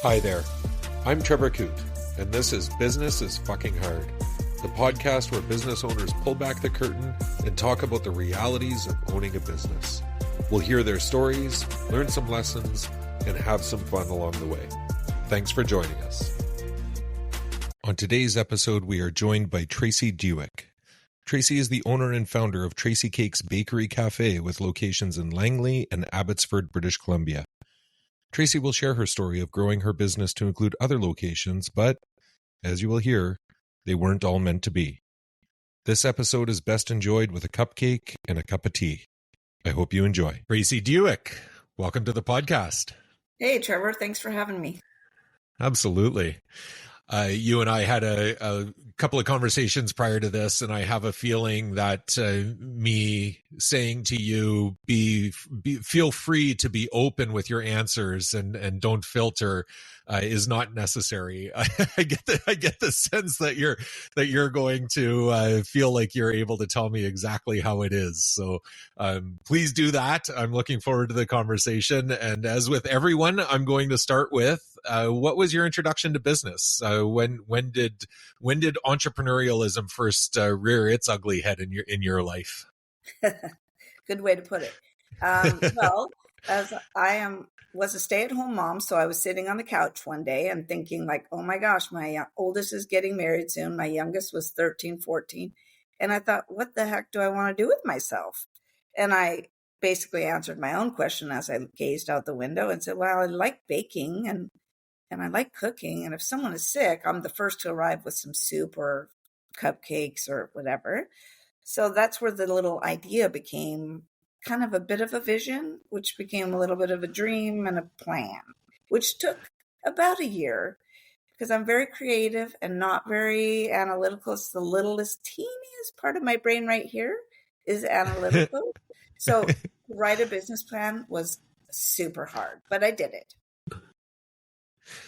Hi there, I'm Trevor Coote, and this is Business is Fucking Hard, the podcast where business owners pull back the curtain and talk about the realities of owning a business. We'll hear their stories, learn some lessons, and have some fun along the way. Thanks for joining us. On today's episode, we are joined by Tracy Dueck. Tracy is the owner and founder of Tracy Cakes Bakery Cafe with locations in Langley and Abbotsford, British Columbia. Tracy will share her story of growing her business to include other locations, but, as you will hear, they weren't all meant to be. This episode is best enjoyed with a cupcake and a cup of tea. I hope you enjoy. Tracy Dueck, welcome to the podcast. Hey, Trevor. Thanks for having me. Absolutely. You and I had a couple of conversations prior to this, and I have a feeling that me saying to you, feel free to be open with your answers and don't filter, is not necessary. I get the sense that you're going to feel like you're able to tell me exactly how it is. So please do that. I'm looking forward to the conversation. And as with everyone, I'm going to start with what was your introduction to business? When did entrepreneurialism first rear its ugly head in your life? Good way to put it. Well, as was a stay-at-home mom, so I was sitting on the couch one day and thinking like, oh my gosh, my oldest is getting married soon. My youngest was 13, 14. And I thought, what the heck do I want to do with myself? And I basically answered my own question as I gazed out the window and said, well, I like baking and I like cooking. And if someone is sick, I'm the first to arrive with some soup or cupcakes or whatever. So that's where the little idea became kind of a bit of a vision, which became a little bit of a dream and a plan, which took about a year because I'm very creative and not very analytical. It's the littlest, teeniest part of my brain right here is analytical. So to write a business plan was super hard, but I did it.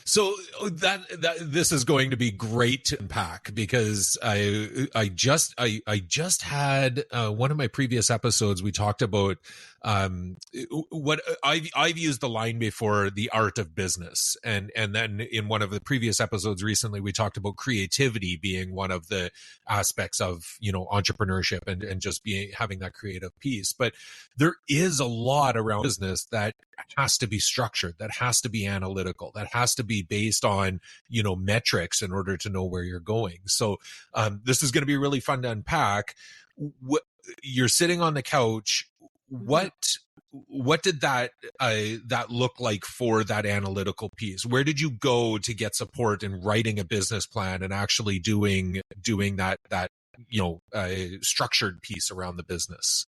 So that this is going to be great to unpack because I just had one of my previous episodes. We talked about what I've used the line before, the art of business, and then in one of the previous episodes recently we talked about creativity being one of the aspects of entrepreneurship and just having that creative piece. But there is a lot around business that has to be structured, that has to be analytical, that has to be based on metrics in order to know where you're going. So this is going to be really fun to unpack. You're sitting on the couch. What did that look like for that analytical piece? Where did you go to get support in writing a business plan and actually doing that structured piece around the business?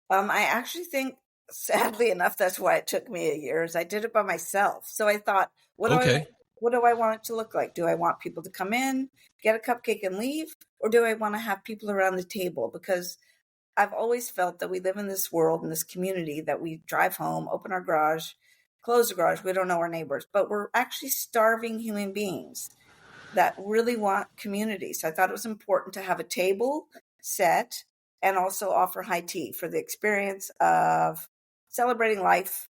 I actually think, sadly enough, that's why it took me a year, is I did it by myself. So I thought, what do I want it to look like? Do I want people to come in, get a cupcake and leave? Or do I want to have people around the table? Because I've always felt that we live in this world, in this community, that we drive home, open our garage, close the garage. We don't know our neighbors, but we're actually starving human beings that really want community. So I thought it was important to have a table set and also offer high tea for the experience of celebrating life,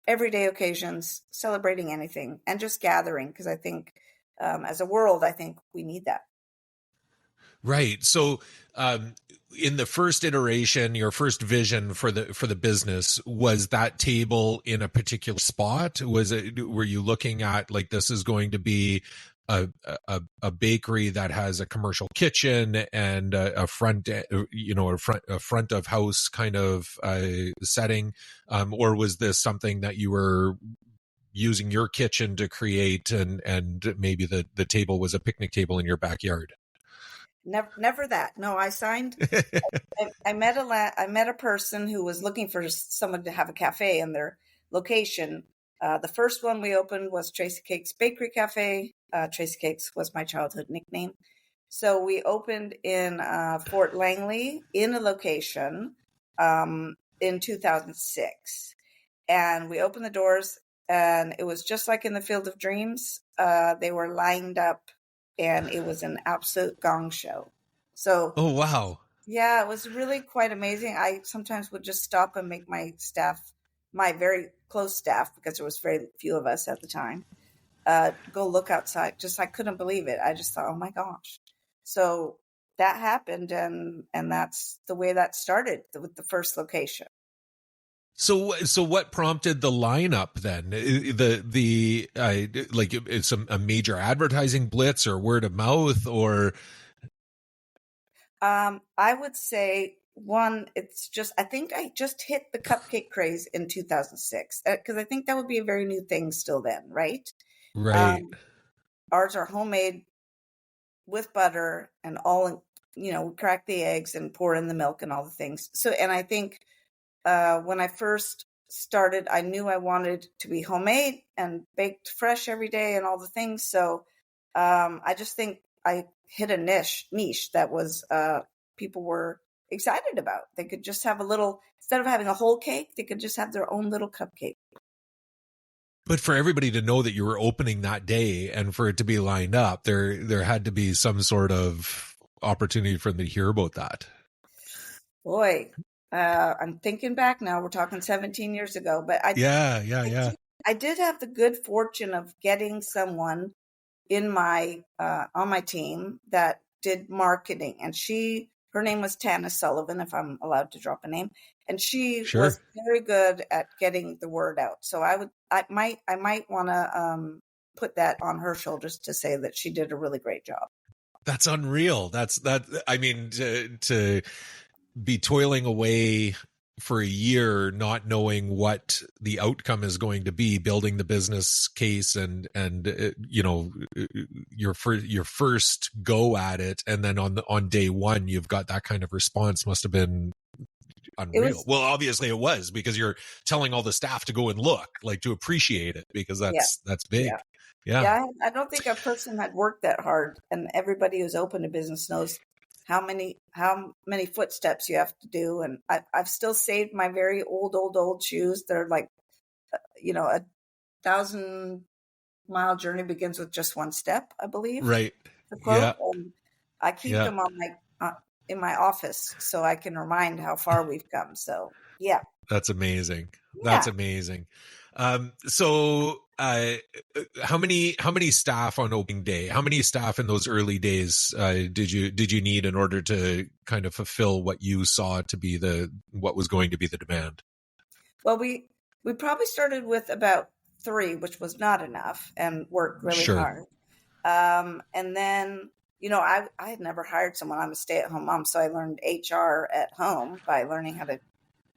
everyday occasions, celebrating anything, and just gathering. Because I think as a world, I think we need that. Right. So in the first iteration, your first vision for the business, was that table in a particular spot? Were you looking at like, this is going to be a bakery that has a commercial kitchen and a front of house kind of setting, or was this something that you were using your kitchen to create, and maybe the table was a picnic table in your backyard? Never that. No, I signed. I met a person who was looking for someone to have a cafe in their location. The first one we opened was Tracy Cakes Bakery Cafe. Tracy Cakes was my childhood nickname. So we opened in Fort Langley in a location in 2006. And we opened the doors, and it was just like in the Field of Dreams. They were lined up, and it was an absolute gong show. So, oh, wow. Yeah, it was really quite amazing. I sometimes would just stop and make my staff, my very close staff, because there was very few of us at the time, go look outside. Just I couldn't believe it. I just thought, oh my gosh. So that happened, and that's the way that started with the first location. So what prompted the lineup then? Like it's a major advertising blitz or word of mouth or I would say one, it's just, I think I just hit the cupcake craze in 2006 because I think that would be a very new thing still then, right? right. Um, ours are homemade with butter and all, we crack the eggs and pour in the milk and all the things. So, and I think when I first started, I knew I wanted to be homemade and baked fresh every day and all the things. So I just think I hit a niche that was people were excited about. They could just have a little, instead of having a whole cake, they could just have their own little cupcake. But for everybody to know that you were opening that day and for it to be lined up, there had to be some sort of opportunity for them to hear about that. Boy, I'm thinking back now. We're talking 17 years ago, but Yeah. I did have the good fortune of getting someone in my on my team that did marketing, and her name was Tana Sullivan, if I'm allowed to drop a name, and she Sure. was very good at getting the word out. So I might want to put that on her shoulders to say that she did a really great job. That's unreal. I mean, to be toiling away for a year, not knowing what the outcome is going to be, building the business case and your first go at it. And then on day one, you've got that kind of response must have been It unreal. was, Well, obviously it was because you're telling all the staff to go and look, like to appreciate it because yeah, that's big. yeah. Yeah. Yeah, I don't think a person had worked that hard, and everybody who's open to business knows how many footsteps you have to do. And I've still saved my very old shoes. They're like, 1,000-mile journey begins with just one step, I believe, Right. the quote. Yeah. And I keep Yeah. them on in my office so I can remind how far we've come. So yeah, That's amazing. That's yeah. amazing. So, how many staff on opening day? How many staff in those early days did you need in order to kind of fulfill what you saw to be what was going to be the demand? Well, we probably started with about 3, which was not enough, and worked really Sure. hard. And then, I had never hired someone. I'm a stay-at-home mom, so I learned HR at home by learning how to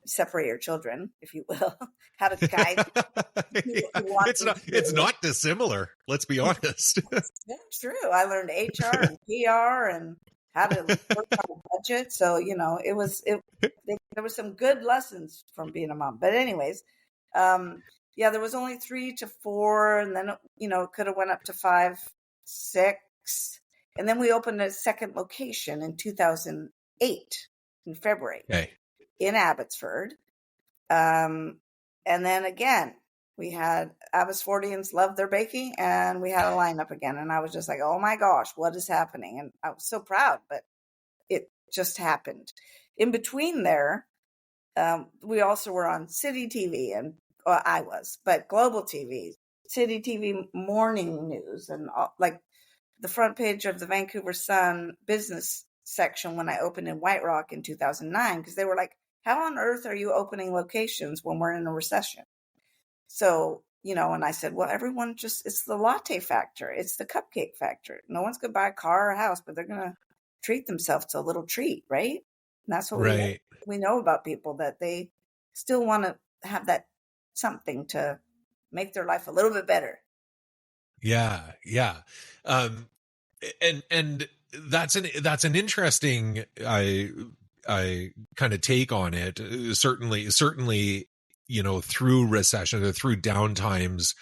separate your children, if you will, how to guide do what Yeah, you want them to it's do. not dissimilar. Let's be honest. That's true. I learned HR and PR and how to work on a budget. So, there was some good lessons from being a mom. But anyways, yeah, there was only 3 to 4, and then, it could have went up to 5, 6. And then we opened a second location in 2008 in February Okay. in Abbotsford. And then again, we had Abbotsfordians love their baking, and we had a lineup again. And I was just like, oh my gosh, what is happening? And I was so proud, but it just happened. In between there, we also were on City TV, and I was, but global TV, City TV morning news, and like the front page of the Vancouver Sun business section when I opened in White Rock in 2009, because they were like, how on earth are you opening locations when we're in a recession? So, and I said, well, everyone it's the latte factor. It's the cupcake factor. No one's going to buy a car or a house, but they're going to treat themselves to a little treat, right? And that's what Right. we know about people, that they still want to have that something to make their life a little bit better. Yeah. Yeah. And that's an interesting I kind of take on it. Certainly, through recession or through downtimes,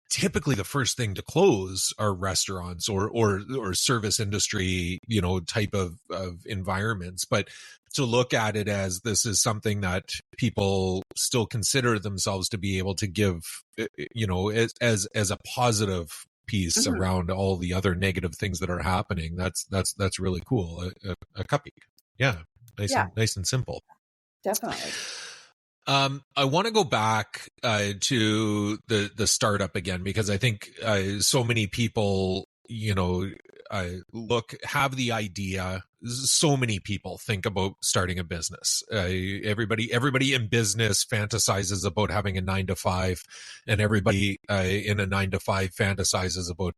typically the first thing to close are restaurants or service industry, type of environments. But to look at it as this is something that people still consider themselves to be able to give, as a positive piece Mm-hmm. around all the other negative things that are happening. That's really cool. A cupcake. Yeah. Yeah, Nice and simple. definitely. I want to go back to the startup again, because I think so many people, have the idea. So many people think about starting a business. Everybody in business fantasizes about having a 9 to 5, and everybody in a 9 to 5 fantasizes about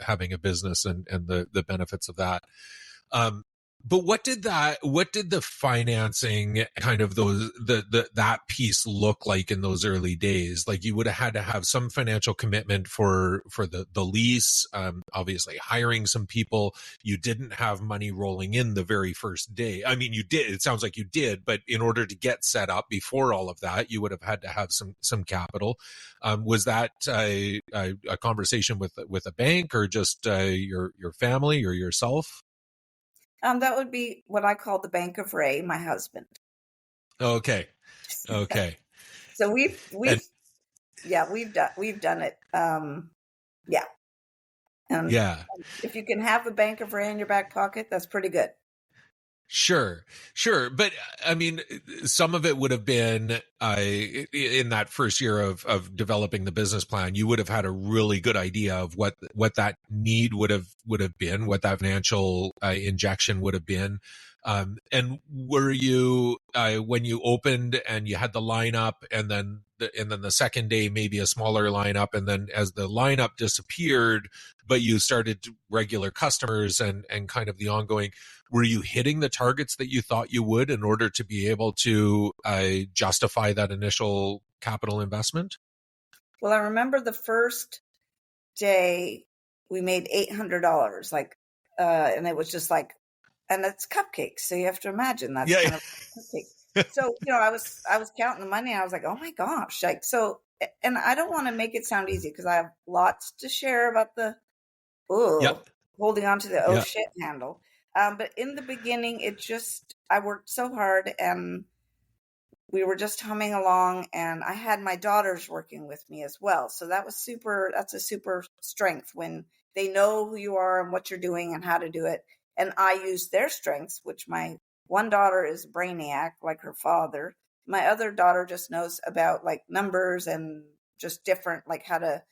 having a business and the benefits of that. Um, but what did the financing kind of that piece look like in those early days? Like, you would have had to have some financial commitment for the lease, obviously hiring some people. You didn't have money rolling in the very first day. I mean, you did, it sounds like you did, but in order to get set up before all of that, you would have had to have some capital. Was that a conversation with a bank, or just your family or yourself? That would be what I call the Bank of Ray, my husband. Okay. Okay. So And we've done it. Yeah. And yeah, if you can have a Bank of Ray in your back pocket, that's pretty good. sure, sure. But I mean, some of it would have been in that first year of developing the business plan. You would have had a really good idea of what that need would have been, what that financial injection would have been. And were you when you opened and you had the lineup, and then the second day maybe a smaller lineup, and then as the lineup disappeared, but you started regular customers and kind of the ongoing, were you hitting the targets that you thought you would in order to be able to justify that initial capital investment? Well, I remember the first day we made $800, and it was just like, and it's cupcakes. So you have to imagine that's Yeah. kind of cupcake. So, I was counting the money and I was like, oh my gosh. And I don't want to make it sound easy because I have lots to share about the, Yeah. holding on to the oh Yeah. shit handle. But in the beginning, I worked so hard and we were just humming along, and I had my daughters working with me as well. So that's a super strength when they know who you are and what you're doing and how to do it. And I use their strengths, which my one daughter is a brainiac like her father. My other daughter just knows about like numbers and just different, like how to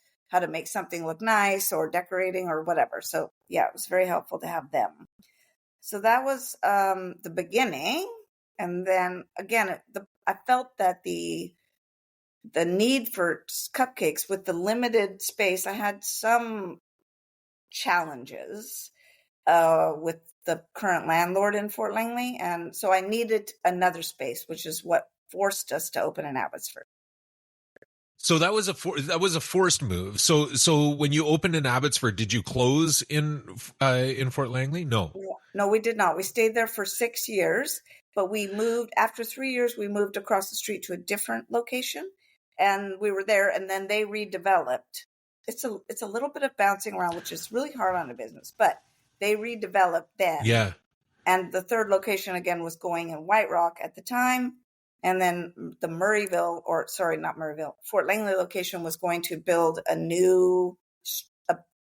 make something look nice or decorating or whatever. So yeah, it was very helpful to have them. So that was the beginning, and then again, I felt that the need for cupcakes with the limited space. I had some challenges with the current landlord in Fort Langley, and so I needed another space, which is what forced us to open in Abbotsford. So that was a forced move. So when you opened in Abbotsford, did you close in Fort Langley? No. No, we did not. We stayed there for 6 years, but we moved after 3 years. We moved across the street to a different location, and we were there. And then they redeveloped. It's a little bit of bouncing around, which is really hard on a business, but they redeveloped then. Yeah. And the third location again was going in White Rock at the time, and then the not Murrayville, Fort Langley location was going to build a new.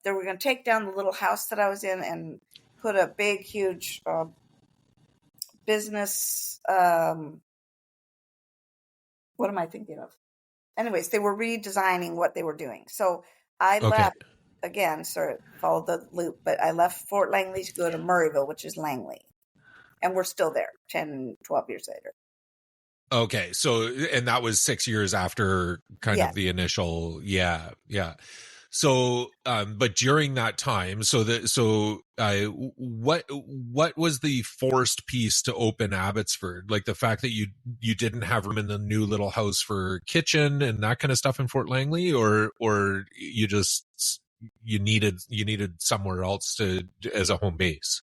They were going to take down the little house that I was in and put a big, huge business. What am I thinking of? Anyways, they were redesigning what they were doing. So I Okay. left again, sort of followed the loop, but I left Fort Langley to go to Murrayville, which is Langley. And we're still there 10, 12 years later. Okay. So, and that was 6 years after kind Yeah. of the initial, yeah, yeah. So, but during that time, what was the forced piece to open Abbotsford? Like the fact that you didn't have room in the new little house for kitchen and that kind of stuff in Fort Langley, or you needed somewhere else as a home base.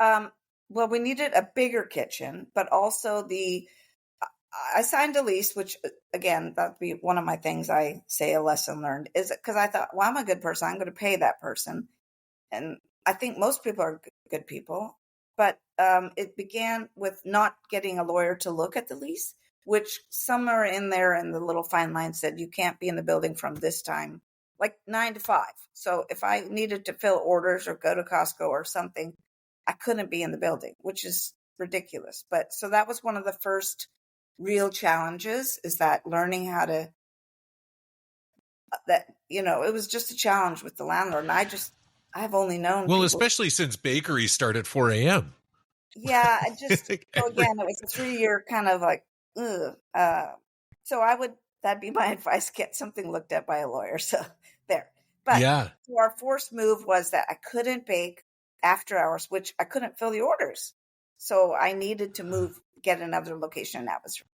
Well, we needed a bigger kitchen, but also I signed a lease, which again, that'd be one of my things I say a lesson learned is because I thought, well, I'm a good person. I'm going to pay that person. And I think most people are good people, but it began with not getting a lawyer to look at the lease, which somewhere in there in the little fine line said you can't be in the building from this time, like 9 to 5. So if I needed to fill orders or go to Costco or something, I couldn't be in the building, which is ridiculous. But so that was one of the first real challenges is that learning how to, that, it was just a challenge with the landlord. And I've only known Well, people. especially since bakeries start at 4 a.m. Yeah, I just, so Every, again, it was a 3 year kind of like, ugh. So that'd be my advice, get something looked at by a lawyer. So there. But yeah. so our forced move was that I couldn't bake after hours, which I couldn't fill the orders. So I needed to get another location in Abbotsford.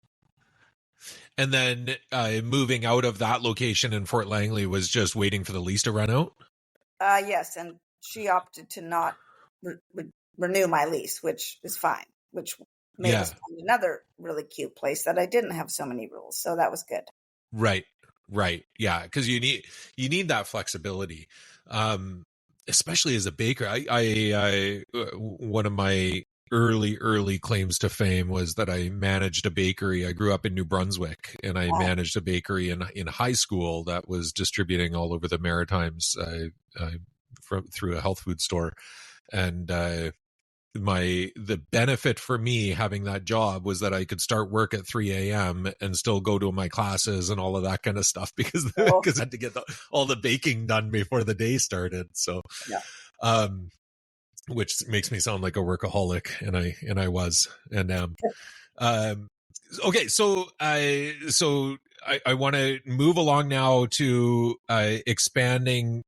And then moving out of that location in Fort Langley was just waiting for the lease to run out. Yes, and she opted to not renew my lease, which is fine, which made us Yeah. find another really cute place that I didn't have so many rules. So that was good. Right. Right. Yeah. Because you need that flexibility, especially as a baker. One of my early claims to fame was that I managed a bakery. I grew up in New Brunswick, and I Wow. managed a bakery in high school that was distributing all over the Maritimes through a health food store, and the benefit for me having that job was that I could start work at 3 a.m. and still go to my classes and all of that kind of stuff because So, I had to get all the baking done before the day started. So, yeah. um, which makes me sound like a workaholic, and I was and am. Um, okay, so I want to move along now to expanding.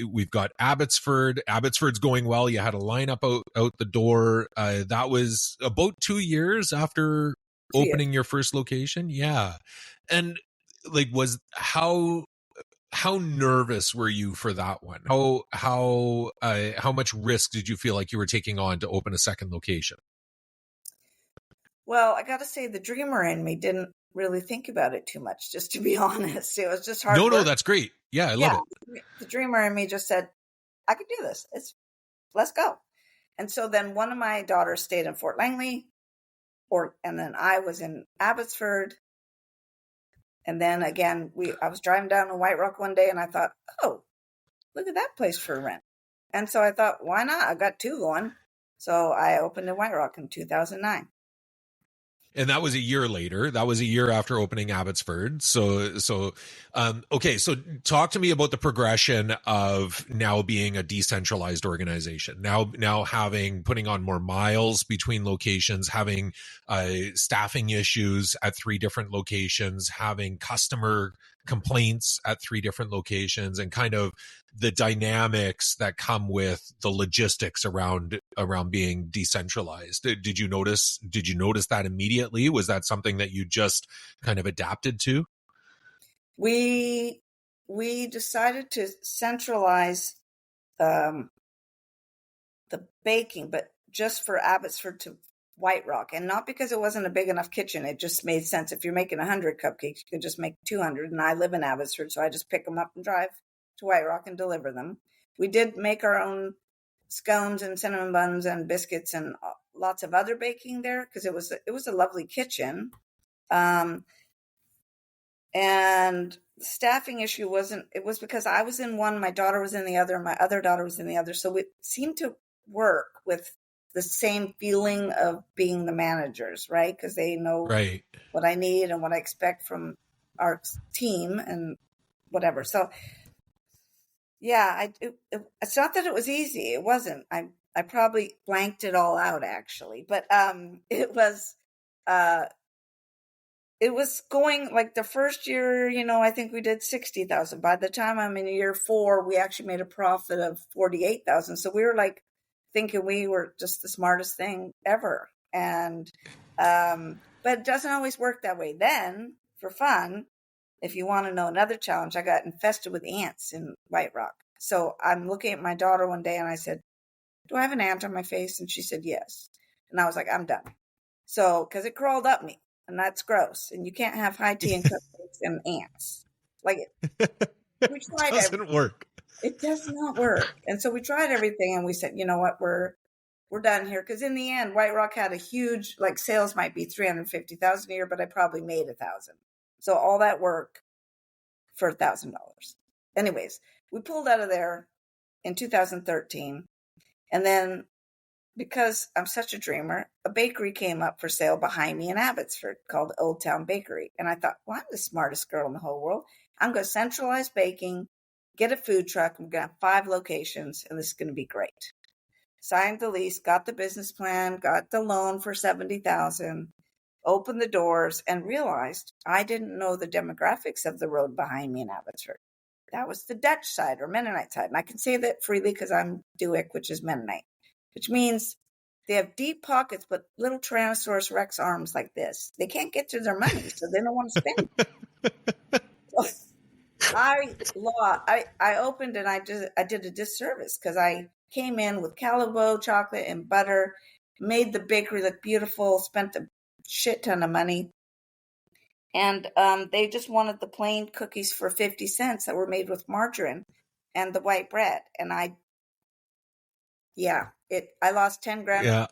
We've got Abbotsford. Abbotsford's going well. You had a lineup out the door. That was about 2 years after 2 years. opening your first location. Yeah, and like, was how nervous were you for that one? How much risk did you feel like you were taking on to open a second location? Well, I got to say, the dreamer in me didn't really think about it too much, just to be honest. It was just hard No, work. that's great. Yeah, I love Yeah, it. the dreamer in me just said, I could do this. Let's go. And so then one of my daughters stayed in Fort Langley, and then I was in Abbotsford. And then again, I was driving down to White Rock one day and I thought, oh, look at that place for rent. And so I thought, why not? I got two going. So I opened in White Rock in 2009. And that was a year later. That was a year after opening Abbotsford. Okay. So talk to me about the progression of now being a decentralized organization. Now putting on more miles between locations, having staffing issues at three different locations, having customer complaints at three different locations, and kind of the dynamics that come with the logistics around being decentralized. Did you notice that immediately? Was that something that you just kind of adapted to? We decided to centralize um, the baking, but just for Abbotsford to White Rock, and not because it wasn't a big enough kitchen. It just made sense. If you're making 100 cupcakes, you could just make 200. And I live in Abbotsford, so I just pick them up and drive to White Rock and deliver them. We did make our own scones and cinnamon buns and biscuits and lots of other baking there because it was a lovely kitchen. Um, and the staffing issue it was because I was in one, my daughter was in the other, and my other daughter was in the other. So it seemed to work with the same feeling of being the managers, right? Because they know Right. what I need and what I expect from our team and whatever. So yeah, it's not that it was easy. It wasn't. I probably blanked it all out actually, but uh it was going like the first year, I think we did 60,000. By the time I'm in year 4, we actually made a profit of 48,000. So we were like thinking we were just the smartest thing ever. And, but it doesn't always work that way. Then for fun, if you want to know another challenge, I got infested with ants in White Rock. So I'm looking at my daughter one day and I said, do I have an ant on my face? And she said, yes. And I was like, I'm done. So, because it crawled up me, and that's gross. And you can't have high tea and cupcakes and ants. Like, we It tried doesn't everything. work. It does not work. And so we tried everything, and we said, you know what, we're done here. Because in the end, White Rock had a huge, like, sales might be 350,000 a year, but I probably made 1,000. So all that work for $1,000. Anyways, we pulled out of there in 2013, and then because I'm such a dreamer, a bakery came up for sale behind me in Abbotsford called Old Town Bakery. And I thought, well, I'm the smartest girl in the whole world. I'm going to centralize baking, get a food truck. I'm going to have 5 locations, and this is going to be great. Signed the lease, got the business plan, got the loan for $70,000, opened the doors, and realized I didn't know the demographics of the road behind me in Abbotsford. That was the Dutch side or Mennonite side. And I can say that freely because I'm Dueck, which is Mennonite, which means they have deep pockets, but little Tyrannosaurus Rex arms like this. They can't get to their money, so they don't want to spend it. So I opened and I did a disservice because I came in with Calibo chocolate and butter, made the bakery look beautiful, spent a shit ton of money. And they just wanted the plain cookies for 50 cents that were made with margarine and the white bread. And I lost 10 grand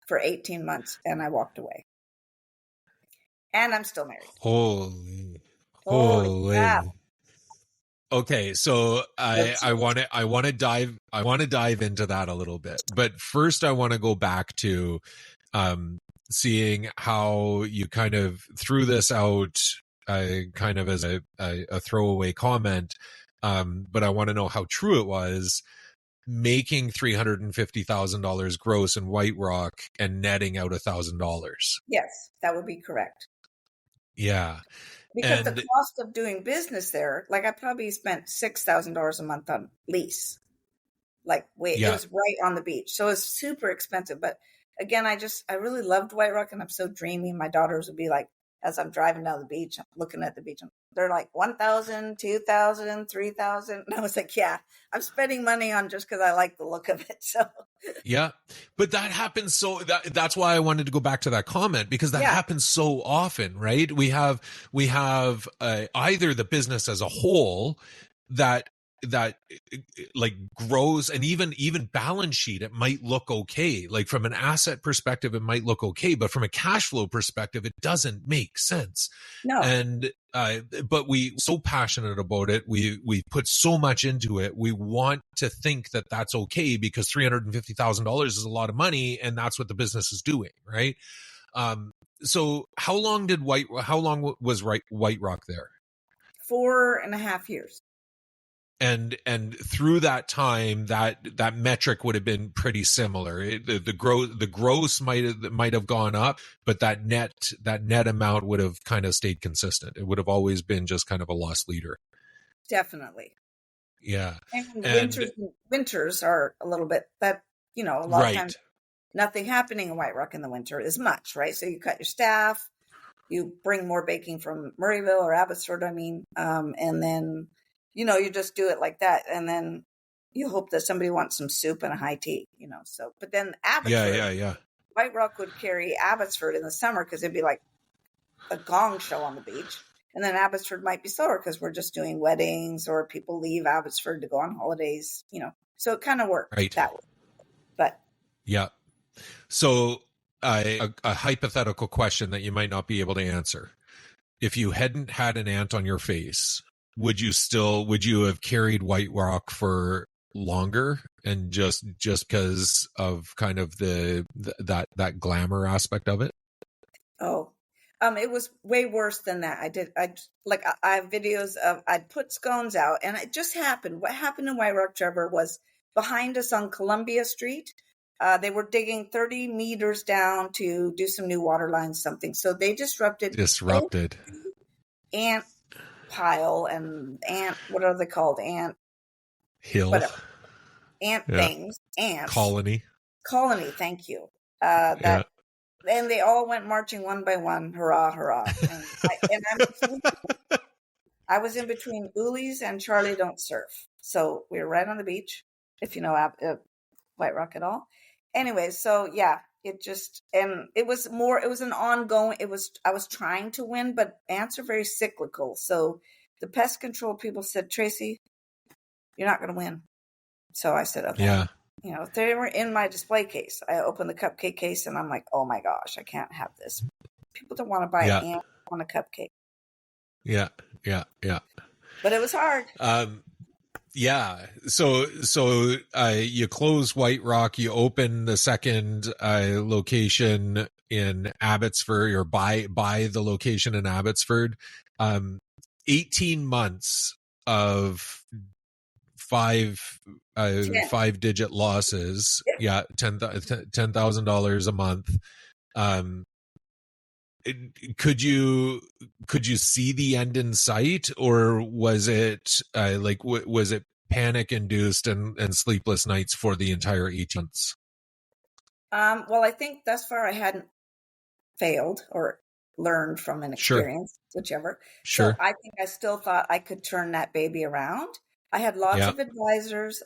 for 18 months and I walked away. And I'm still married. Holy crap. Okay, so I want to dive into that a little bit. But first I want to go back to seeing how you kind of threw this out kind of as a throwaway comment. But I want to know how true it was, making $350,000 gross in White Rock and netting out $1,000. Yes, that would be correct. Yeah. Because the cost of doing business there, like I probably spent $6,000 a month on lease. It was right on the beach. So it was super expensive. But again, I really loved White Rock and I'm so dreamy. My daughters would be like, as I'm driving down the beach, I'm looking at the beach, and they're like 1,000, 2,000, 3,000. And I was like, yeah, I'm spending money on just because I like the look of it. So yeah, but that happens. So that's why I wanted to go back to that comment, because that happens so often, right? We have either the business as a whole that like grows, and even balance sheet, it might look okay. Like from an asset perspective, it might look okay, but from a cash flow perspective, it doesn't make sense. No. And but we so passionate about it. We put so much into it. We want to think that that's okay because $350,000 is a lot of money, and that's what the business is doing, right? So how long was White Rock there? 4.5 years. And through that time, that metric would have been pretty similar. The gross might have gone up, but that net amount would have kind of stayed consistent. It would have always been just kind of a loss leader. Definitely. Yeah. And winters are a little bit that, a lot of times nothing happening in White Rock in the winter as much, right? So you cut your staff, you bring more baking from Murrayville or Abbotsford, and then you just do it like that. And then you hope that somebody wants some soup and a high tea, so, but then Abbotsford, White Rock would carry Abbotsford in the summer because it'd be like a gong show on the beach. And then Abbotsford might be slower because we're just doing weddings or people leave Abbotsford to go on holidays, so it kind of worked that way. But yeah. So a hypothetical question that you might not be able to answer. If you hadn't had an ant on your face, would you have carried White Rock for longer, and just because of kind of that glamour aspect of it? It was way worse than that. I have videos of, I'd put scones out and it just happened. What happened in White Rock, Trevor, was behind us on Columbia Street. They were digging 30 meters down to do some new water lines, something. So they disrupted ant pile and ant, what are they called? Ant hill, whatever. Ant things, ants. Colony. Thank you. And they all went marching one by one. Hurrah, hurrah. I was in between Uli's and Charlie Don't Surf. So we were right on the beach, if you know White Rock at all. Anyway, so yeah, it was an ongoing, I was trying to win, but ants are very cyclical. So the pest control people said, Tracy, you're not going to win. So I said, okay. Yeah. They were in my display case. I opened the cupcake case and I'm like, oh my gosh, I can't have this. People don't want to buy an ant on a cupcake. Yeah. But it was hard. Yeah. So you close White Rock, you open the second location in Abbotsford, or buy the location in Abbotsford. Um, 18 months of five 10. 5-digit losses. Yeah. Yeah, $10,000 a month. Um, could you see the end in sight, or was it was it panic induced and sleepless nights for the entire 18 months? Well, I think thus far I hadn't failed or learned from an Sure. experience, whichever. So Sure. I think I still thought I could turn that baby around. I had lots Yeah. of advisors.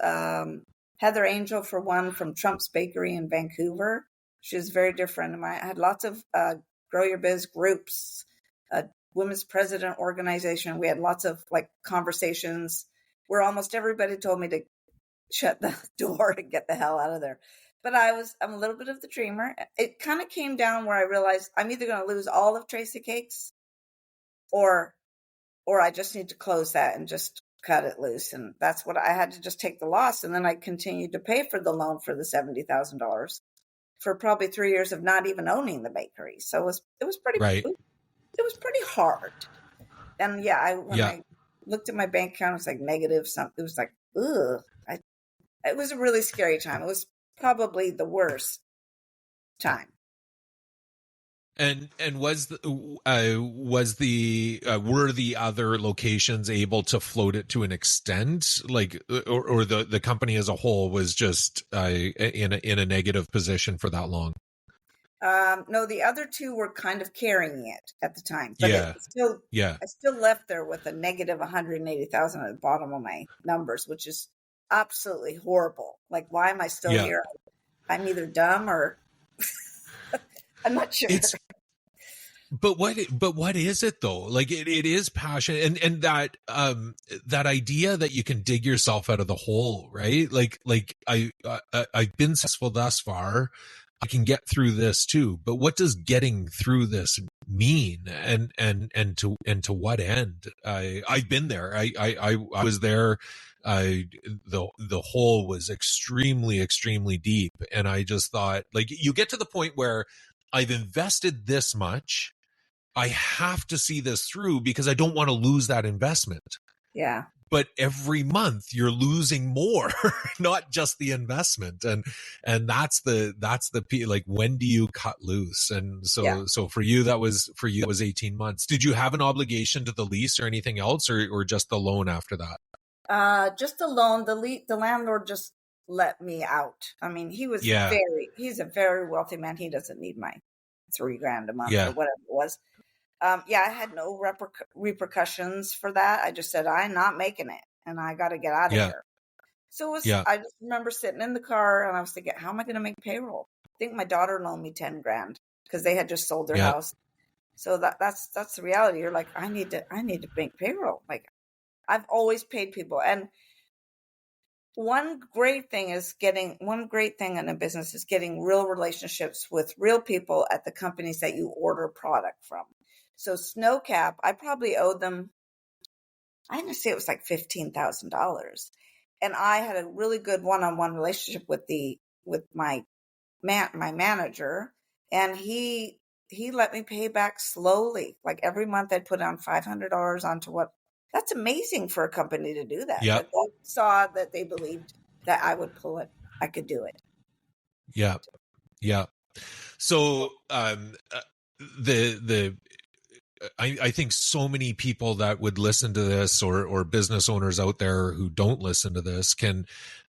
Heather Angel, for one, from Trump's Bakery in Vancouver. She was a very dear friend of mine. I had lots of Grow Your Biz groups, a women's president organization. We had lots of like conversations where almost everybody told me to shut the door and get the hell out of there. But I'm a little bit of the dreamer. It kind of came down where I realized I'm either going to lose all of Tracy Cakes, or I just need to close that and just cut it loose. And that's what I had to just take the loss. And then I continued to pay for the loan for the $70,000 for probably 3 years of not even owning the bakery. So Right. it was pretty hard. And yeah, when Yeah. I looked at my bank account, it was like negative something. It was like, ugh. It was a really scary time. It was probably the worst time. And were the other locations able to float it to an extent, like, or the company as a whole was just in a negative position for that long? No, the other two were kind of carrying it at the time, but Yeah. Yeah. I still left there with a negative 180,000 at the bottom of my numbers, which is absolutely horrible. Like, why am I still Yeah. here? I'm either dumb or I'm not sure. It's but what is it though? Like it is passion, and that idea that you can dig yourself out of the hole, right? I've been successful thus far. I can get through this too. But what does getting through this mean? And to what end? I've been there. I was there. The hole was extremely, extremely deep. And I just thought, like, you get to the point where I've invested this much. I have to see this through because I don't want to lose that investment. Yeah. But every month you're losing more, not just the investment. And like, when do you cut loose? And Yeah. so for you, that was 18 months. Did you have an obligation to the lease or anything else, or just the loan after that? Just the loan. The landlord just let me out. I mean, Yeah. he's a very wealthy man. He doesn't need my $3,000 a month or Yeah. whatever it was. Yeah, I had no repercussions for that. I just said, I'm not making it and I got to get out of Yeah. here. So Yeah. I just remember sitting in the car and I was thinking, how am I going to make payroll? I think my daughter loaned me 10 grand because they had just sold their Yeah. house. So that's the reality. You're like, I need to make payroll. Like, I've always paid people. And one great thing in a business is getting real relationships with real people at the companies that you order product from. So Snowcap, I probably owed them, I'm going to say it was like $15,000. And I had a really good one-on-one relationship with my manager, and he let me pay back slowly. Like every month I'd put on $500 onto what, that's amazing for a company to do that. Yeah. But they saw that they believed that I would pull it. I could do it. Yeah. Yeah. So, the I think so many people that would listen to this, or business owners out there who don't listen to this,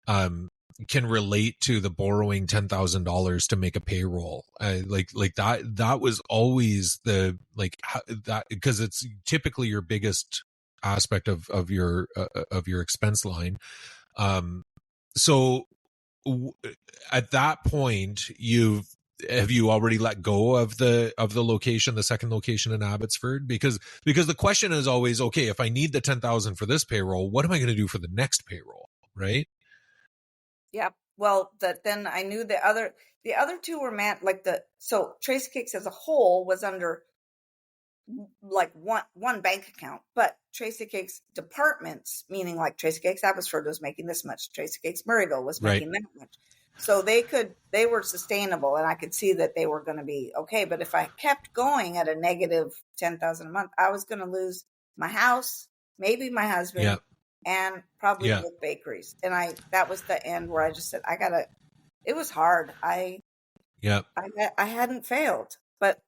um, can relate to the borrowing $10,000 to make a payroll. Like that was always that, because it's typically your biggest aspect of your expense line. So at that point, have you already let go of the second location in Abbotsford? Because the question is always, okay, if I need the 10,000 for this payroll, what am I going to do for the next payroll? Right. Yeah. Well, then I knew the other two were so Trace Cakes as a whole was under like one bank account, but Tracy Cakes departments, meaning like Tracy Cakes Abbotsford was making this much, Tracy Cakes Murrayville was Right. making that much. So they were sustainable, and I could see that they were going to be okay. But if I kept going at a negative 10,000 a month, I was going to lose my house, maybe my Yeah. husband, and probably Yeah. both bakeries. And that was the end where I just said, I gotta. It was hard. Yeah. I hadn't failed, but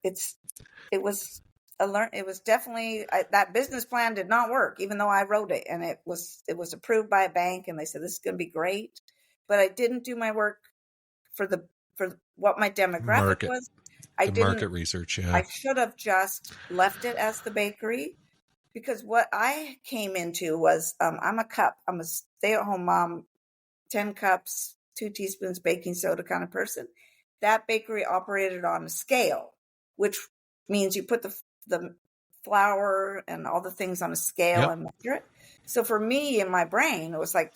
it's it was it was definitely that business plan did not work, even though I wrote it, and it was approved by a bank, and they said this is going to be great, but I didn't do my work for what my demographic Market, was. the market research. I Yeah. should have just left it as the bakery, because what I came into was I'm a stay-at-home mom, 10 cups, 2 teaspoons baking soda kind of person. That bakery operated on a scale, which means you put the flour and all the things on a scale Yep. and measure it. So for me, in my brain, it was like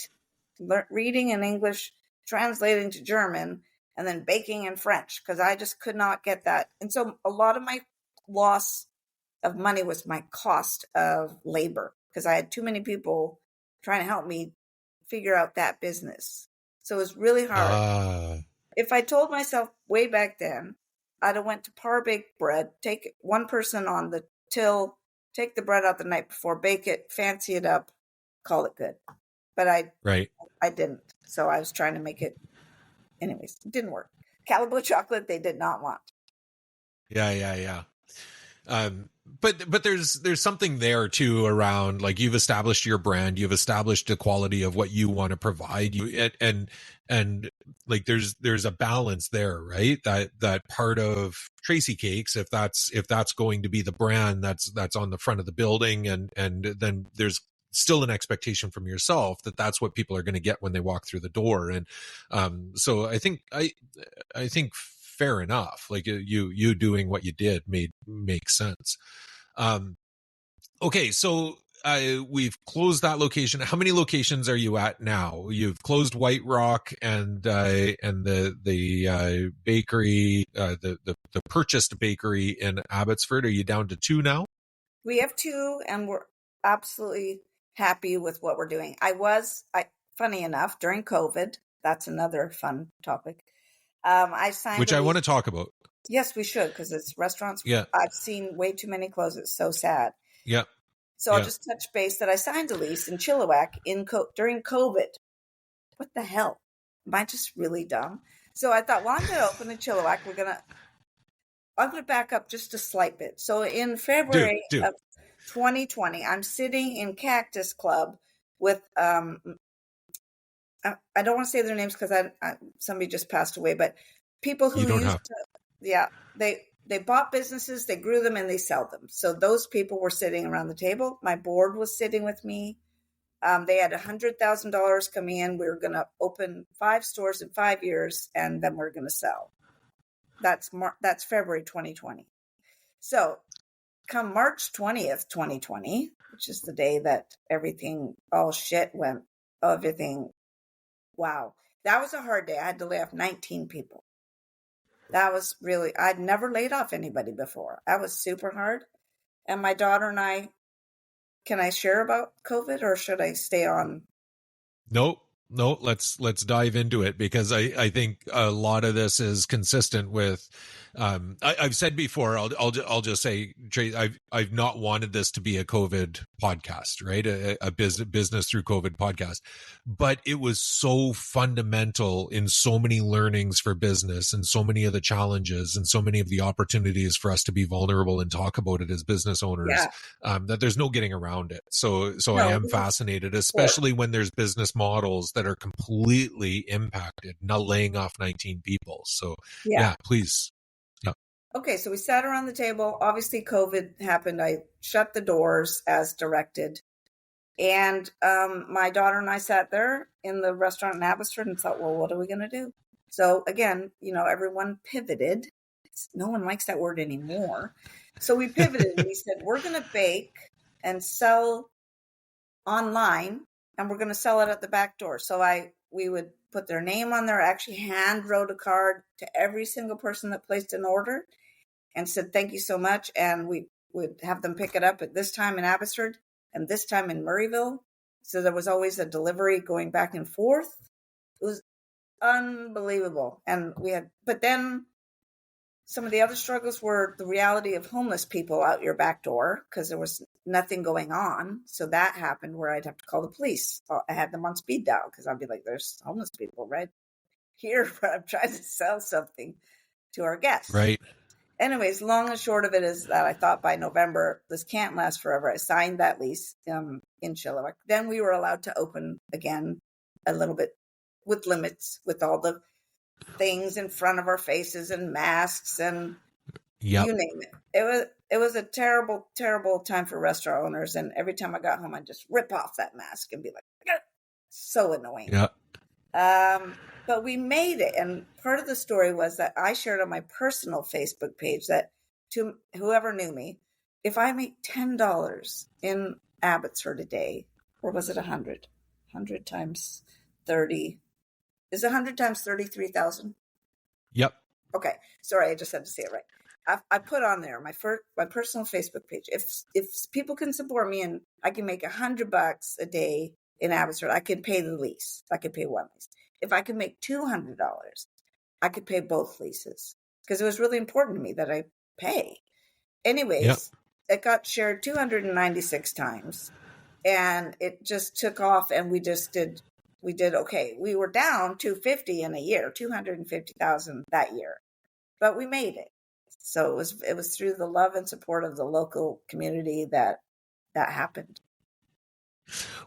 reading in English, translating to German, and then baking in French, because I just could not get that. And so a lot of my loss of money was my cost of labor, because I had too many people trying to help me figure out that business. So it was really hard. If I told myself way back then, I'd have went to par baked bread, take one person on the till, take the bread out the night before, bake it, fancy it up, call it good. But right. I didn't. So I was trying to make it. Anyways, it didn't work. Calibo chocolate, they did not want. Yeah. Yeah. Yeah. But there's something there too around, like, you've established your brand, you've established the quality of what you want to provide, and like there's a balance there, right? That part of Tracy Cakes, if that's going to be the brand that's on the front of the building, and then there's still an expectation from yourself that that's what people are going to get when they walk through the door. And so I think fair enough. Like, you doing what you did makes sense. Okay, so we've closed that location. How many locations are you at now? You've closed White Rock and the bakery, the purchased bakery in Abbotsford. Are you down to 2 now? We have 2, and we're absolutely happy with what we're doing. Funny enough, during COVID, that's another fun topic. I signed Which a I want lease. to talk about. Yes, we should, because it's restaurants. Yeah. I've seen way too many close. It's so sad. Yeah. So I'll just touch base that I signed a lease in Chilliwack during COVID. What the hell? Am I just really dumb? So I thought, well, I'm going to open in Chilliwack. I'm going to back up just a slight bit. So in February Do. of 2020, I'm sitting in Cactus Club with I don't want to say their names because somebody just passed away, but people who You don't used have. to, yeah, they bought businesses, they grew them, and they sell them. So those people were sitting around the table. My board was sitting with me. They had $100,000 coming in. We were going to open 5 stores in 5 years, and then we're going to sell. That's February 2020. So come March 20th, 2020, which is the day that everything, all shit went, everything. Wow. That was a hard day. I had to lay off 19 people. That was really, I'd never laid off anybody before. That was super hard. And my daughter and I, can I share about COVID, or should I stay on? Nope. No, let's dive into it, because I think a lot of this is consistent with I've said before, I'll just say, Trey, I've not wanted this to be a COVID podcast, right? A business through COVID podcast, but it was so fundamental in so many learnings for business, and so many of the challenges, and so many of the opportunities for us to be vulnerable and talk about it as business owners, that there's no getting around it. So I am fascinated, especially when there's business models that are completely impacted, not laying off 19 people. So yeah please. Yeah. Okay, so we sat around the table. Obviously, COVID happened. I shut the doors as directed. And my daughter and I sat there in the restaurant in Abbotsford and thought, well, what are we going to do? So again, everyone pivoted. No one likes that word anymore. So we pivoted and we said, we're going to bake and sell online, and we're going to sell it at the back door. So we would put their name on there. I actually hand wrote a card to every single person that placed an order. and said, thank you so much. And we would have them pick it up at this time in Abbotsford and this time in Murrayville. So there was always a delivery going back and forth. It was unbelievable. And but then some of the other struggles were the reality of homeless people out your back door because there was nothing going on. So that happened where I'd have to call the police. I had them on speed dial because I'd be like, there's homeless people right here where I'm trying to sell something to our guests. Right. Anyways, long and short of it is that I thought by November, this can't last forever. I signed that lease in Chilliwack. Then we were allowed to open again a little bit with limits, with all the things in front of our faces and masks and you name it. It was a terrible, terrible time for restaurant owners. And every time I got home, I'd just rip off that mask and be like, "Ugh." So annoying. But we made it. And part of the story was that I shared on my personal Facebook page that to whoever knew me, if I make $10 in Abbotsford a day, or was it 100? 100 times 30. Is 100 times 33,000? Yep. Okay. Sorry, I just had to say it right. I put on there my personal Facebook page. If people can support me and I can make $100 a day in Abbotsford, I can pay the lease. I could pay one lease. If I could make $200, I could pay both leases because it was really important to me that I pay. Anyways, It got shared 296 times and it just took off and we did okay. We were down 250 in a year, 250,000 that year, but we made it. So it was through the love and support of the local community that happened.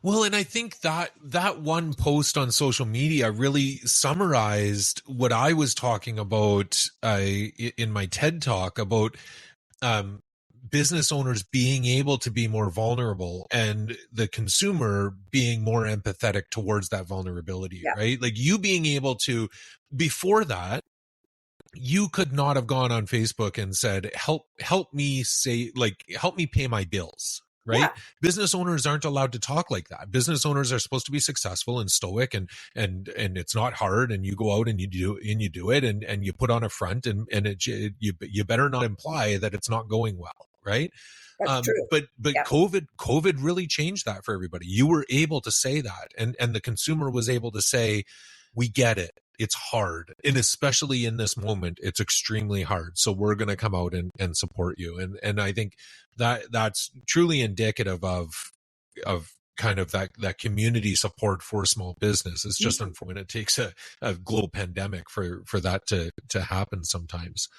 Well, and I think that one post on social media really summarized what I was talking about in my TED Talk about business owners being able to be more vulnerable and the consumer being more empathetic towards that vulnerability, right? Like you being able to, before that, you could not have gone on Facebook and said, help me pay my bills. Right. Yeah. Business owners aren't allowed to talk like that. Business owners are supposed to be successful and stoic and it's not hard. And you go out and you do it and you put on a front and you better not imply that it's not going well. Right. That's true. But COVID really changed that for everybody. You were able to say that and the consumer was able to say, we get it. It's hard. And especially in this moment, it's extremely hard. So we're going to come out and support you. And I think that's truly indicative of kind of that community support for small business. It's just unfortunate it takes a global pandemic for that to happen sometimes.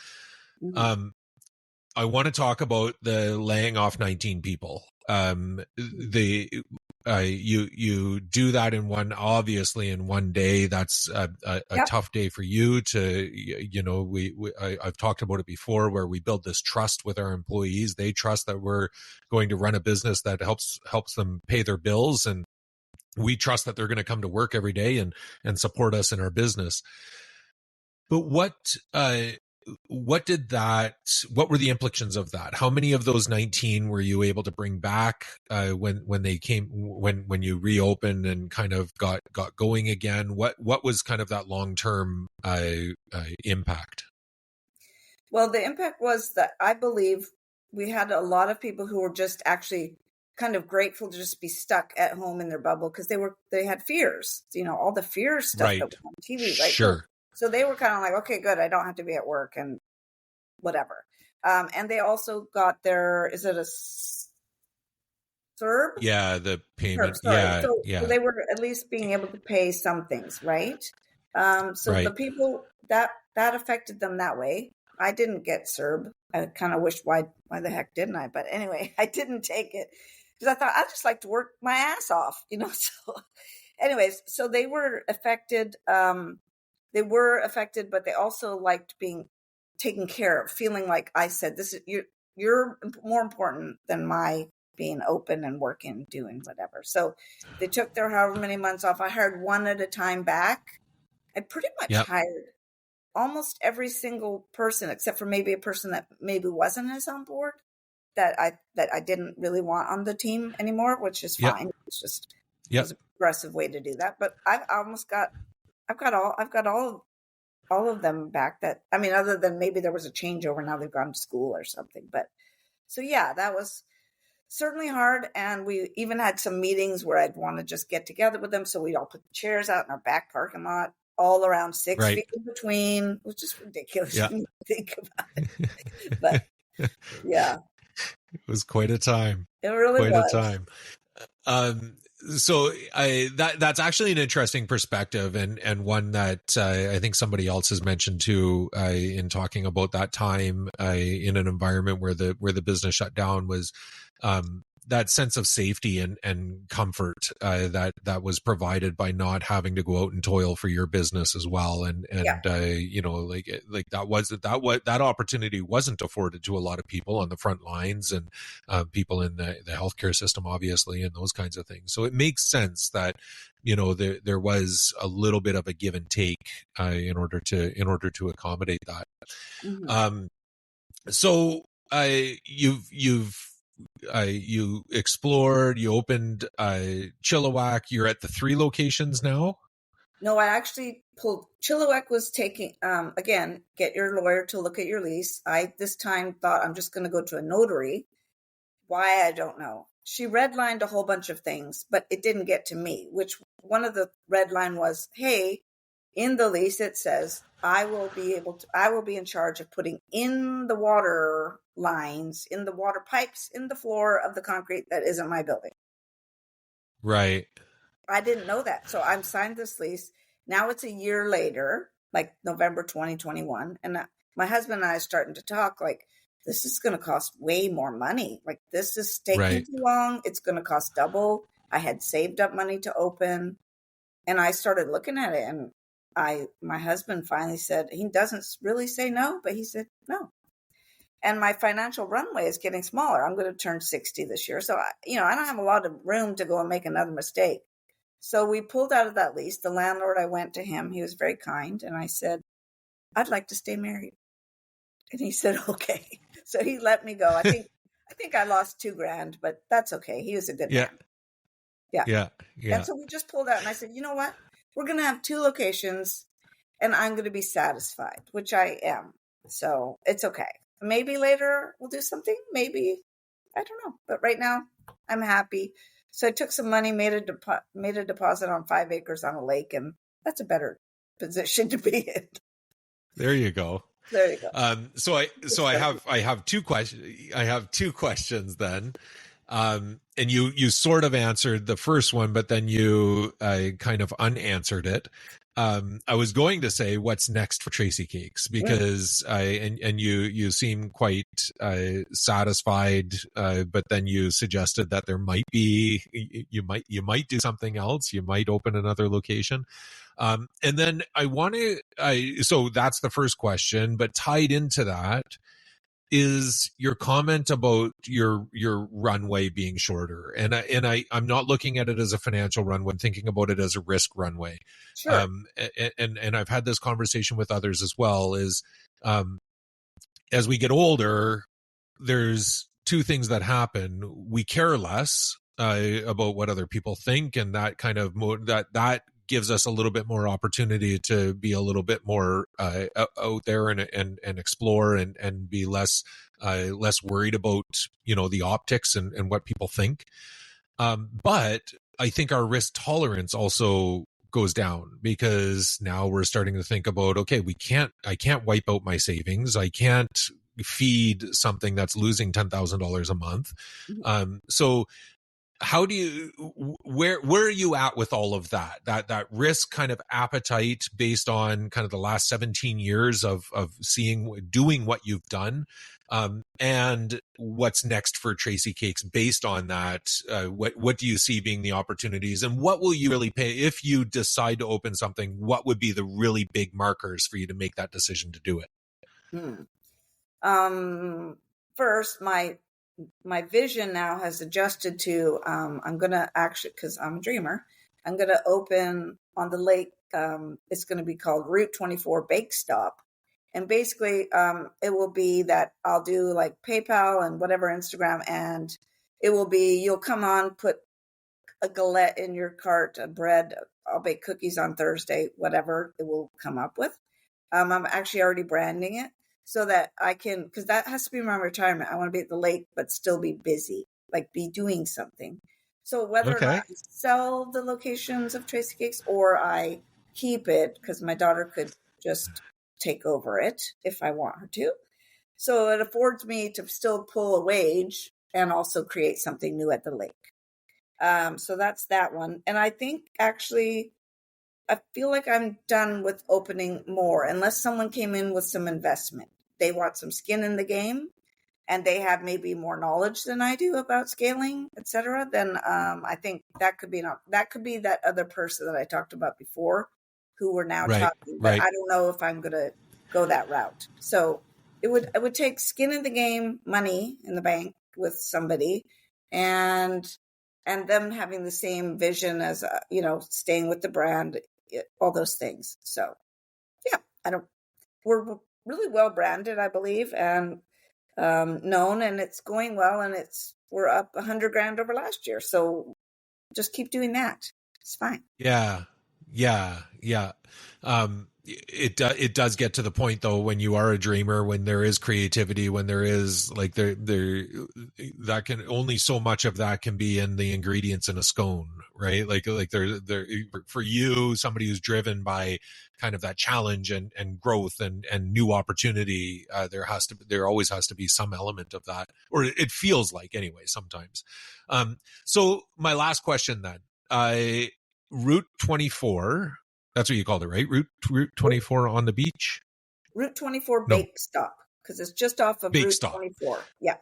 Mm-hmm. I want to talk about the laying off 19 people. You do that in one day. That's a tough day for you to, I've talked about it before where we build this trust with our employees. They trust that we're going to run a business that helps them pay their bills. And we trust that they're going to come to work every day and support us in our business. But what were the implications of that? How many of those 19 were you able to bring back when you reopened and kind of got going again? What was kind of that long-term impact? Well, the impact was that I believe we had a lot of people who were just actually kind of grateful to just be stuck at home in their bubble because they had fears, all the fear stuff that was on TV, right? Sure. So they were kind of like, okay, good. I don't have to be at work and whatever. And they also got is it a CERB? Yeah, the payment. So they were at least being able to pay some things, right? The people that affected them that way. I didn't get CERB. I kind of wished why the heck didn't I? But anyway, I didn't take it because I thought I'd just like to work my ass off, So anyways, so they were affected. They were affected, but they also liked being taken care of, feeling like I said, "This is you're more important than my being open and working, doing whatever." So they took their however many months off. I hired one at a time back. I pretty much hired almost every single person, except for maybe a person that maybe wasn't as on board that I didn't really want on the team anymore, which is fine. It's just it was a progressive way to do that. But I've got all all of them back. That, I mean, other than maybe there was a changeover, now they've gone to school or something. But so yeah, that was certainly hard. And we even had some meetings where I'd want to just get together with them. So we'd all put the chairs out in our back parking lot, all around 6 feet Right. in between, which is ridiculous Yeah. when you think about it. But yeah, It was quite a time. it really Quite a was. time. Um, so that's actually an interesting perspective, and one that I think somebody else has mentioned too, in talking about that time in an environment where the business shut down was, that sense of safety and comfort that was provided by not having to go out and toil for your business as well, and Yeah. like that opportunity wasn't afforded to a lot of people on the front lines, and people in the healthcare system, obviously, and those kinds of things. So it makes sense that there was a little bit of a give and take in order to accommodate that. Hmm. Um, so you explored, you opened Chilliwack. You're at the 3 locations now. No, I actually pulled. Chilliwack was taking, again, get your lawyer to look at your lease. I this time thought I'm just going to go to a notary. Why, I don't know. She redlined a whole bunch of things, but it didn't get to me, which one of the red line was, hey, in the lease it says I will be in charge of putting in the water lines, in the water pipes, in the floor of the concrete that isn't my building. Right. I didn't know that. So I'm signed this lease. Now it's a year later, like November 2021. And my husband and I are starting to talk like, this is going to cost way more money. Like, this is taking Right. too long. It's going to cost double. I had saved up money to open. And I started looking at it. And my husband finally said, he doesn't really say no, but he said no. And my financial runway is getting smaller. I'm going to turn 60 this year. So, I don't have a lot of room to go and make another mistake. So we pulled out of that lease. The landlord, I went to him. He was very kind. And I said, I'd like to stay married. And he said, okay. So he let me go. I think I lost $2,000, but that's okay. He was a good Yeah. man. Yeah. Yeah. And Yeah. so we just pulled out and I said, you know what? We're going to have 2 locations and I'm going to be satisfied, which I am. So it's okay. Maybe later we'll do something. Maybe, I don't know. But right now I'm happy. So I took some money, made a deposit on 5 acres on a lake, and that's a better position to be in. There you go. There you go. I have 2 questions. I have 2 questions then. And you sort of answered the first one, but then you kind of unanswered it. I was going to say, what's next for Tracy Cakes? Because you seem quite satisfied, but then you suggested that there might be, you might do something else. You might open another location. And then so that's the first question, but tied into that is your comment about your runway being shorter, and I'm not looking at it as a financial runway. I'm thinking about it as a risk runway. Sure. And I've had this conversation with others as well. Is as we get older, there's 2 things that happen. We care less about what other people think, and that kind of that gives us a little bit more opportunity to be a little bit more out there and explore and be less worried about the optics and what people think. But I think our risk tolerance also goes down, because now we're starting to think about, okay, I can't wipe out my savings. I can't feed something that's losing $10,000 a month. So how do you, where are you at with all of that risk kind of appetite based on kind of the last 17 years of doing what you've done, and what's next for Tracy Cakes based on that? What do you see being the opportunities, and what will you really pay if you decide to open something? What would be the really big markers for you to make that decision to do it? First, my vision now has adjusted to, I'm going to actually, because I'm a dreamer, I'm going to open on the lake. It's going to be called Route 24 Bake Stop. And basically, it will be that I'll do like PayPal and whatever, Instagram, and it will be, you'll come on, put a galette in your cart, a bread, I'll bake cookies on Thursday, whatever it will come up with. I'm actually already branding it so that I can, because that has to be my retirement. I want to be at the lake, but still be busy, like be doing something. So whether or not Okay. I sell the locations of Tracy Cakes or I keep it, because my daughter could just take over it if I want her to. So it affords me to still pull a wage and also create something new at the lake. So that's that one. And I think actually, I feel like I'm done with opening more unless someone came in with some investment. They want some skin in the game and they have maybe more knowledge than I do about scaling, etc. Then I think that could be that other person that I talked about before, who we're now Right. talking. But Right. I don't know if I'm going to go that route. So it would take skin in the game, money in the bank with somebody, and them having the same vision as staying with the brand, all those things. So yeah, I don't. We're really well branded, I believe, and known, and it's going well, and we're up 100 grand over last year. So just keep doing that. It's fine. Yeah. Yeah. Yeah. It does get to the point though, when you are a dreamer, when there is creativity, when there is like that can only so much of that can be in the ingredients in a scone, right? Like there for you, somebody who's driven by kind of that challenge and growth and new opportunity, there always has to be some element of that, or it feels like anyway sometimes. So my last question then, Route 24. That's what you called it, right? Route 24 on the beach? Route 24 No, Bake Stop, because it's just off of Bake Route Stop. 24. Yeah.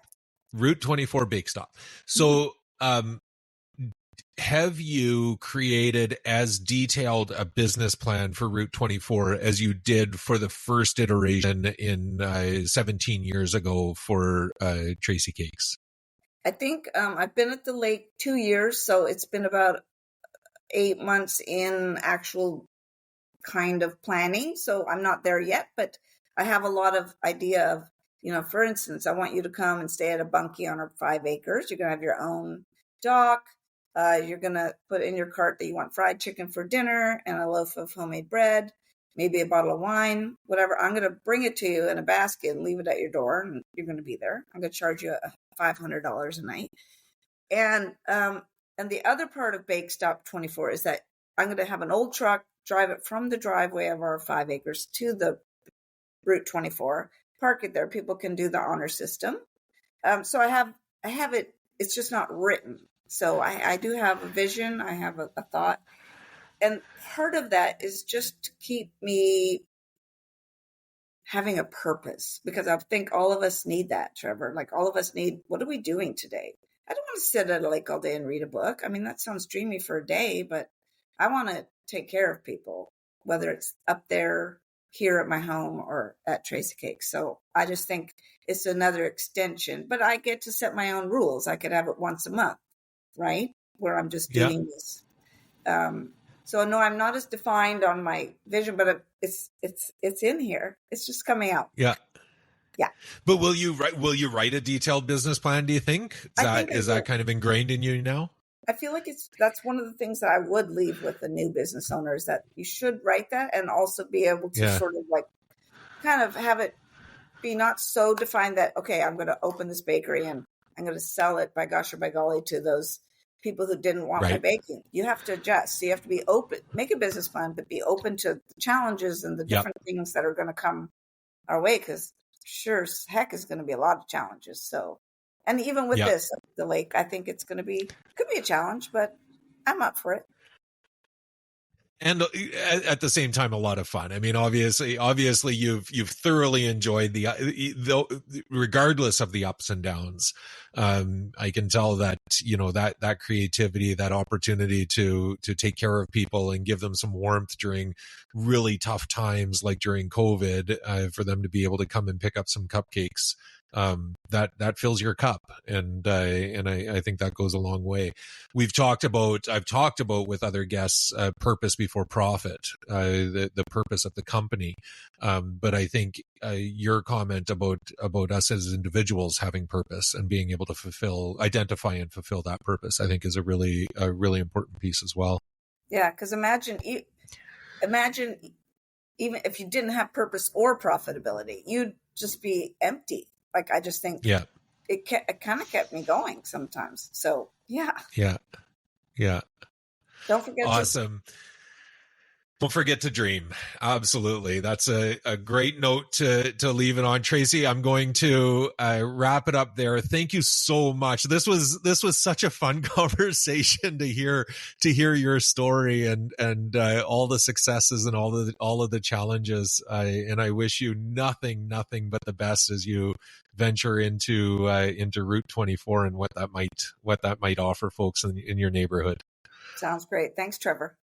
Route 24 Bake Stop. Mhm. So, have you created as detailed a business plan for Route 24 as you did for the first iteration in 17 years ago for Tracy Cakes? I think I've been at the lake 2 years, so it's been about 8 months in actual kind of planning. So I'm not there yet, but I have a lot of idea of, for instance, I want you to come and stay at a bunkie on our 5 acres. You're going to have your own dock. You're going to put in your cart that you want fried chicken for dinner and a loaf of homemade bread, maybe a bottle of wine, whatever. I'm going to bring it to you in a basket and leave it at your door, and you're going to be there. I'm going to charge you $500 a night. And the other part of Bake Stop 24 is that I'm going to have an old truck, drive it from the driveway of our 5 acres to the Route 24, park it there. People can do the honor system. So I have it. It's just not written. So I do have a vision. I have a thought. And part of that is just to keep me having a purpose, because I think all of us need that, Trevor. Like all of us need, what are we doing today? I don't want to sit at a lake all day and read a book. I mean, that sounds dreamy for a day, but I want to take care of people, whether it's up there, here at my home, or at Tracy Cake. So I just think it's another extension, but I get to set my own rules. I could have it once a month, right? Where I'm just Yeah. doing this. So no, I'm not as defined on my vision, but it's in here. It's just coming out. Yeah. Yeah. But will you write a detailed business plan, do you think? I think I Is that will. kind of ingrained in you now? I feel like that's one of the things that I would leave with the new business owners, that you should write that and also be able to Yeah. sort of like kind of have it be not so defined that, okay, I'm going to open this bakery and I'm going to sell it by gosh or by golly to those people who didn't want my Right. baking. You have to adjust. So you have to be open, make a business plan, but be open to the challenges and the Yep. different things that are going to come our way, because sure as heck is going to be a lot of challenges. So, and even with Yep. this, the lake, I think it's going to be, could be a challenge, but I'm up for it. And at the same time, a lot of fun. I mean, obviously, you've thoroughly enjoyed regardless of the ups and downs. I can tell that that creativity, that opportunity to take care of people and give them some warmth during really tough times, like during COVID, for them to be able to come and pick up some cupcakes. That fills your cup, and I think that goes a long way. I've talked about with other guests, purpose before profit, the purpose of the company. But I think your comment about us as individuals having purpose and being able to identify and fulfill that purpose, I think is a really important piece as well. Yeah, because imagine even if you didn't have purpose or profitability, you'd just be empty. Like, I just think Yeah. it kind of kept me going sometimes. So yeah, Yeah. Yeah. don't forget to. Awesome. Don't forget to dream. Absolutely. That's a great note to leave it on. Tracy, I'm going to wrap it up there. Thank you so much. This was such a fun conversation to hear your story and all the successes and all of the challenges. And I wish you nothing but the best as you venture into Route 24 and what that might offer folks in your neighborhood. Sounds great. Thanks, Trevor.